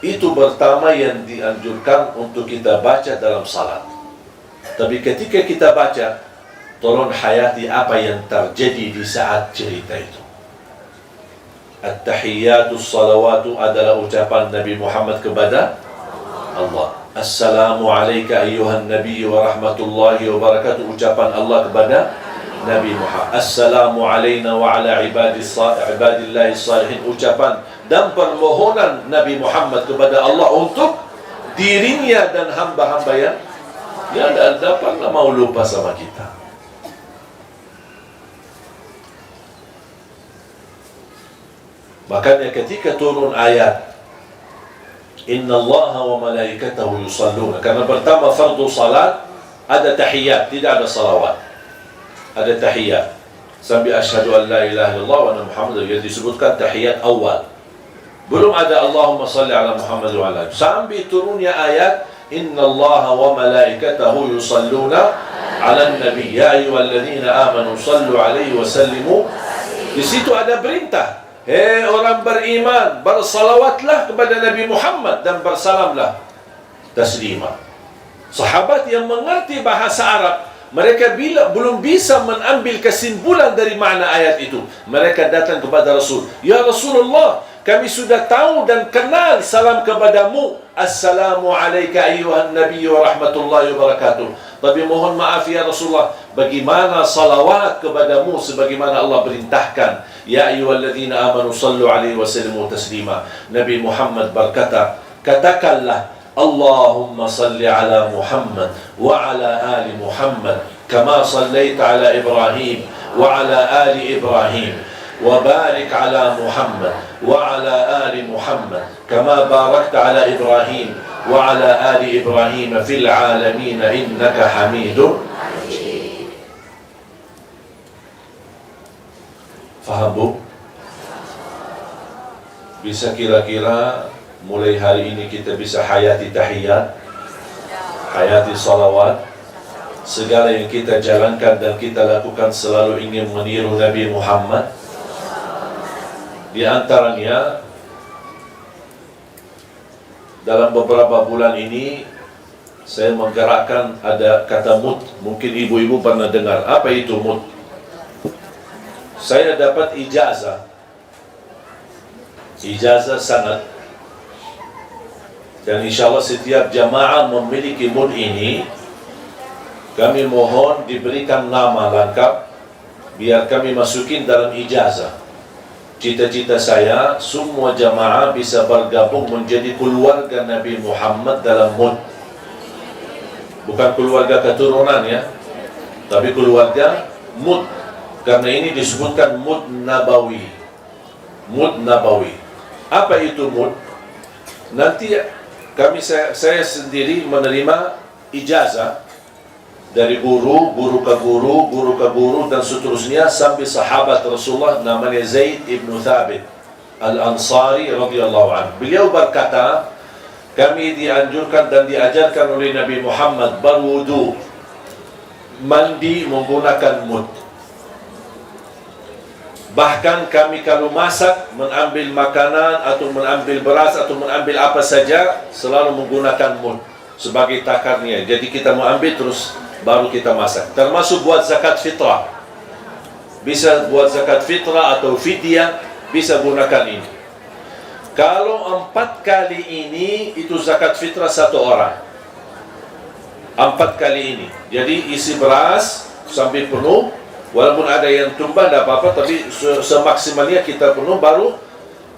Itu pertama yang dianjurkan untuk kita baca dalam salat. Tapi ketika kita baca, tolong hayati apa yang terjadi di saat cerita itu. At-tahiyyatu salawatu adalah ucapan Nabi Muhammad kepada Allah. Assalamu alayka ayyuhan nabiy wa rahmatullahi wa barakatuh, ucapan Allah kepada Nabi Muhammad. Assalamu alayna wa ala ibadillahi salihin, ucapan dan permohonan Nabi Muhammad kepada Allah untuk dirinya dan hamba-hamba yang tidak pernah mau lupa sama kita. Makanya ketika turun ayat Inna Allah wa malaikatahu yusalluna, karena pertama fardu salat ada tahiyat, tidak ada salawat, ada tahiyat sampai asyhadu an la ilaha illallah wa anna Muhammadar, yang disebutkan tahiyat awal, belum ada Allahumma salli ala Muhammad wa ala, sampai turunnya ayat Inna Allah wa malaikatahu yusalluna ala nabi ya ayyuhalladzina amanu sallu alaihi wa sallimu. Di situ ada perintah, hei orang beriman, bersalawatlah kepada Nabi Muhammad dan bersalamlah taslima. Sahabat yang mengerti bahasa Arab, mereka belum bisa mengambil kesimpulan dari makna ayat itu. Mereka datang kepada Rasul, ya Rasulullah, kami sudah tahu dan kenal salam kepadamu, Assalamu alayka ayyuhan nabiy wa rahmatullahi wa barakatuh, tapi mohon maaf ya Rasulullah, bagaimana salawat kepadamu sebagaimana Allah perintahkan, ya ayyuhalladzina amanu sallu alaihi wa sallimu taslima. Nabi Muhammad berkata, katakanlah Allahumma salli ala Muhammad wa ala ali Muhammad kama sallaita ala Ibrahim وعلى آل إبراهيم وبارك على محمد وعلى آل محمد كما باركت على إبراهيم وعلى آل إبراهيم في العالمين إنك حميد. Faham Bu? Bisa kira-kira mulai hari ini kita bisa hayati tahiyat, hayati salawat. Segala yang kita jalankan dan kita lakukan selalu ingin meniru Nabi Muhammad. Di antaranya dalam beberapa bulan ini saya menggerakkan ada kata mut. Mungkin ibu-ibu pernah dengar. Apa itu mut? Saya dapat ijazah sanad, dan insyaAllah setiap jamaah memiliki mut ini. Kami mohon diberikan nama lengkap biar kami masukin dalam ijazah. Cita-cita saya semua jamaah bisa bergabung menjadi keluarga Nabi Muhammad dalam mud. Bukan keluarga keturunan ya, tapi keluarga mud. Karena ini disebutkan mud nabawi. Mud nabawi. Apa itu mud? Nanti saya sendiri menerima ijazah dari guru ke guru dan seterusnya sampai sahabat Rasulullah namanya Zaid ibn Thabit Al-Ansari radhiyallahu anhu. Beliau berkata, kami dianjurkan dan diajarkan oleh Nabi Muhammad berwudu, mandi menggunakan mud. Bahkan kami kalau masak, mengambil makanan atau mengambil beras atau mengambil apa saja selalu menggunakan mud sebagai takarnya. Jadi kita mau ambil terus baru kita masak. Termasuk buat zakat fitrah. Bisa buat zakat fitrah atau fidyah, bisa gunakan ini. Kalau 4 kali ini itu zakat fitrah 1 orang. 4 kali ini. Jadi isi beras sampai penuh. Walaupun ada yang tumpah tidak apa-apa, tapi semaksimalnya kita penuh, baru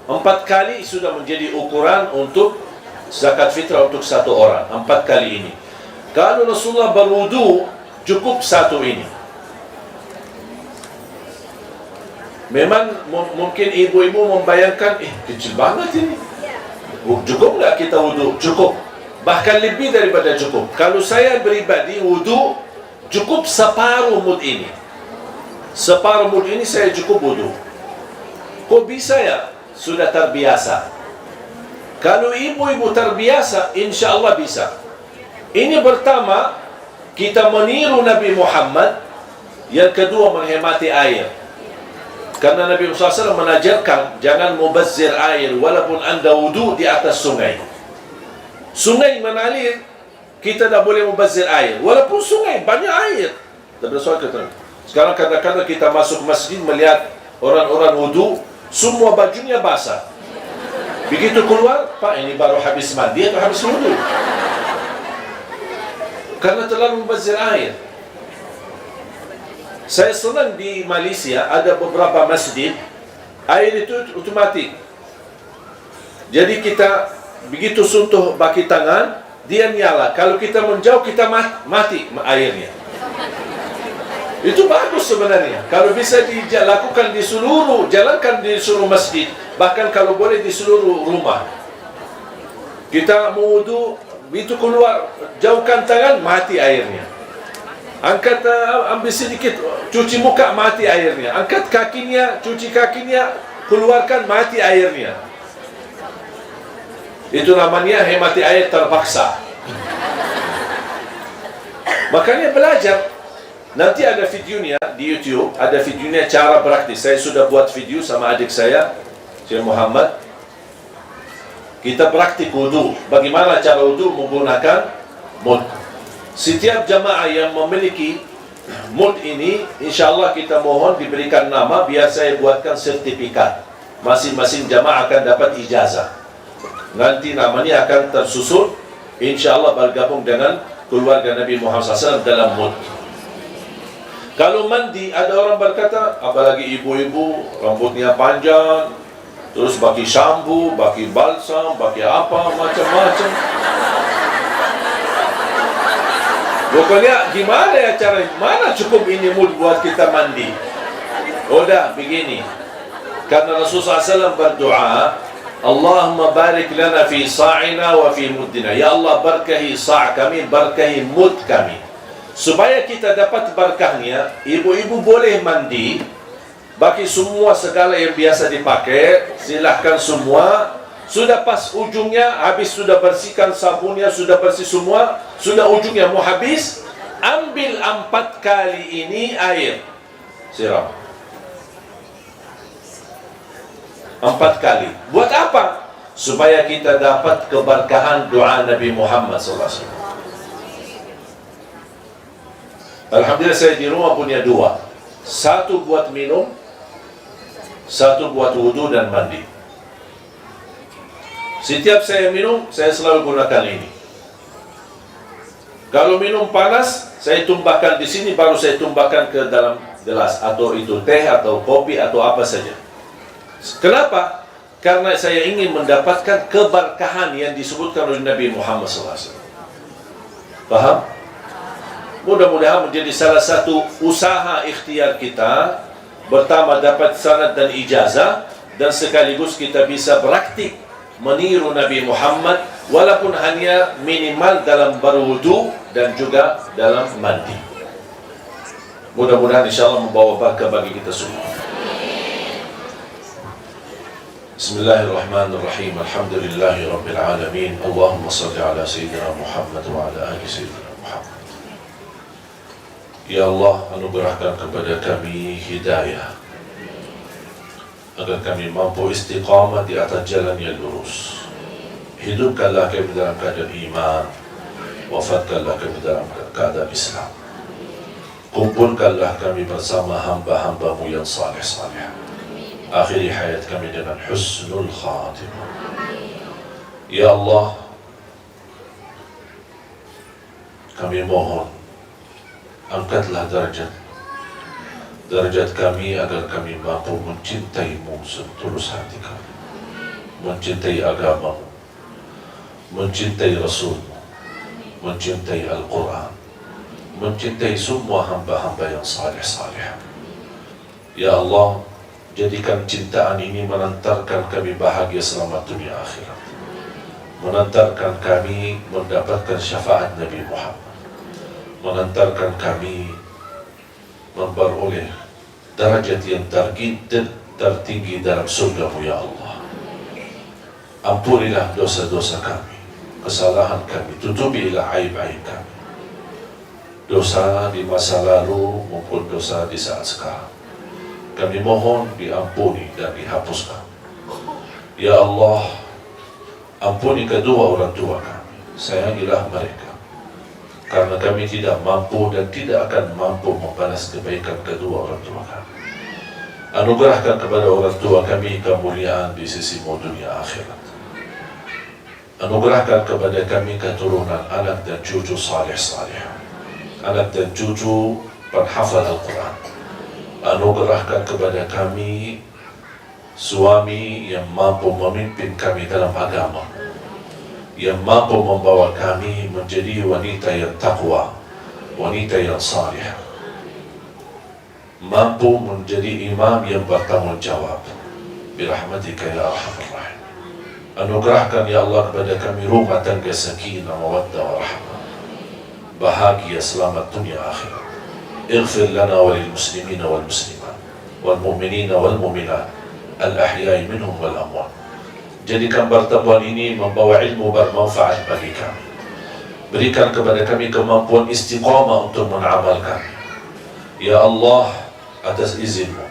4 kali sudah menjadi ukuran untuk zakat fitrah untuk 1 orang. 4 kali ini. Kalau Rasulullah berwudu, cukup 1 ini. Memang mungkin ibu-ibu membayangkan, kecil banget ini. Cukup nggak kita wudu? Cukup. Bahkan lebih daripada cukup. Kalau saya pribadi wudu, cukup separuh mud ini. Separuh mud ini saya cukup wudu. Kok bisa ya? Sudah terbiasa. Kalau ibu-ibu terbiasa, insya Allah bisa. Ini pertama, kita meniru Nabi Muhammad. Yang kedua, menghemati air. Karena Nabi SAW menajarkan, jangan mubazzir air walaupun anda wudu di atas sungai. Sungai mengalir, kita tak boleh mubazzir air. Walaupun sungai, banyak air. Sekarang kadang-kadang kita masuk masjid melihat orang-orang wudu, semua bajunya basah. Begitu keluar, Pak ini baru habis mandi atau habis wudu? Karena terlalu mubazzir air. Saya senang di Malaysia ada beberapa masjid air itu otomatis. Jadi kita begitu sentuh baki tangan, dia nyala. Kalau kita menjauh, kita mati airnya. Itu bagus sebenarnya. Kalau bisa dilakukan di seluruh, jalankan di seluruh masjid, bahkan kalau boleh di seluruh rumah. Kita mau wudu, begitu keluar, jauhkan tangan, mati airnya. Angkat, ambil sedikit, cuci muka, mati airnya. Angkat kakinya, cuci kakinya, keluarkan, mati airnya. Itu namanya hemati air terpaksa. Makanya belajar. Nanti ada videonya di YouTube, ada videonya cara praktis. Saya sudah buat video sama adik saya, Syekh Muhammad. Kita praktik wudu. Bagaimana cara wudu menggunakan mud. Setiap jamaah yang memiliki mud ini, insyaAllah kita mohon diberikan nama, biar saya buatkan sertifikat. Masing-masing jamaah akan dapat ijazah. Nanti namanya akan tersusun, insyaAllah bergabung dengan keluarga Nabi Muhammad SAW dalam mud. Kalau mandi, ada orang berkata, apalagi ibu-ibu, rambutnya panjang, terus pakai shampoo, pakai balsam, pakai apa, macam-macam. Pokoknya gimana ya cara, mana cukup ini mud buat kita mandi? Udah begini. Karena Rasulullah SAW berdoa, Allahumma barik lana fi sa'ina wa fi muddina. Ya Allah, berkahi sa' kami, berkahi mud kami. Supaya kita dapat berkahnya, ibu-ibu boleh mandi. Bagi semua segala yang biasa dipakai, silahkan semua. Sudah pas ujungnya, habis sudah bersihkan sabunnya, sudah bersih semua, sudah ujungnya mau habis, ambil 4 kali ini air, siram. 4 kali. Buat apa? Supaya kita dapat keberkahan doa Nabi Muhammad SAW. Alhamdulillah saya di rumah punya 2. 1 buat minum, 1 buat wudu dan mandi. Setiap saya minum, saya selalu gunakan ini. Kalau minum panas, saya tumbahkan di sini, baru saya tumbahkan ke dalam gelas, atau itu teh atau kopi atau apa saja. Kenapa? Karena saya ingin mendapatkan keberkahan yang disebutkan oleh Nabi Muhammad SAW. Paham? Mudah-mudahan menjadi salah satu usaha ikhtiar kita. Pertama, dapat sanad dan ijazah, dan sekaligus kita bisa praktik meniru Nabi Muhammad, walaupun hanya minimal dalam berwudu dan juga dalam mandi. Mudah-mudahan insyaAllah membawa berkah bagi kita semua. Bismillahirrahmanirrahim. Alhamdulillahi Rabbil Alamin. Allahumma salli ala Sayyidina Muhammad wa ala ahli Sayyidina Muhammad. Ya Allah, anugerahkan kepada kami hidayah, agar kami mampu istiqamah di atas jalan yang lurus. Hidupkanlah kami dalam keadaan iman, wafatkanlah kami dalam keadaan Islam. Kumpulkanlah kami bersama hamba-hambamu yang saleh-saleh. Akhiri hayat kami dengan husnul khatimah. Ya Allah, kami mohon, angkatlah derajat kami agar kami mampu mencintaimu setulus hati kami, mencintai agamamu, mencintai Rasulmu, mencintai Al-Quran, mencintai semua hamba-hamba yang saleh-saleh. Ya Allah, jadikan cintaan ini mengantarkan kami bahagia selamat dunia akhirat, mengantarkan kami mendapatkan syafaat Nabi Muhammad, mengantarkan kami memperoleh derajat yang tertinggi dalam surga-Mu ya Allah. Ampunilah dosa-dosa kami, kesalahan kami, tutupilah aib-aib kami, dosa di masa lalu maupun dosa di saat sekarang. Kami mohon diampuni dan dihapuskan. Ya Allah, ampuni kedua orang tua kami, sayangilah mereka, karena kami tidak mampu dan tidak akan mampu membalas kebaikan kedua orang tua kami. Anugerahkan kepada orang tua kami kemuliaan di sisi-Mu dunia akhirat. Anugerahkan kepada kami keturunan anak dan cucu saleh-saleh, anak dan cucu penghafal Al-Quran. Anugerahkan kepada kami suami yang mampu memimpin kami dalam agama, yang mampu membawa kami menjadi wanita yang takwa, wanita yang salih, mampu menjadi imam yang bertanggung jawab. Birahmatika ya arhamar rahim. Anugerahkan ya Allah kepada kami rumah tangga sakinah, mawaddah, warahmah, bahagia selamat dunia akhirat. اغفر لنا وللمسلمين والمسلمات والمؤمنين والمؤمنات الأحياء منهم والأموات. Jadikan pertemuan ini membawa ilmu bermanfaat bagi kami. Berikan kepada kami kemampuan istiqamah untuk mengamalkan. Ya Allah, atas izin-Mu,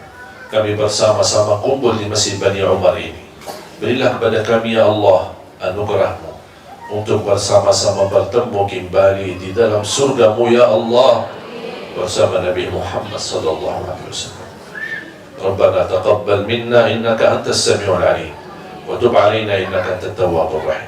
kami bersama-sama kumpul di Masjid Bani Umar ini. Berilah kepada kami ya Allah anugerah-Mu untuk bersama-sama bertemu kembali di dalam surga-Mu ya Allah, bersama Nabi Muhammad sallallahu alaihi wasallam. Rabbana taqabbal minna innaka antas samiul alim wa tub alaina innaka antat tawwabur rahim.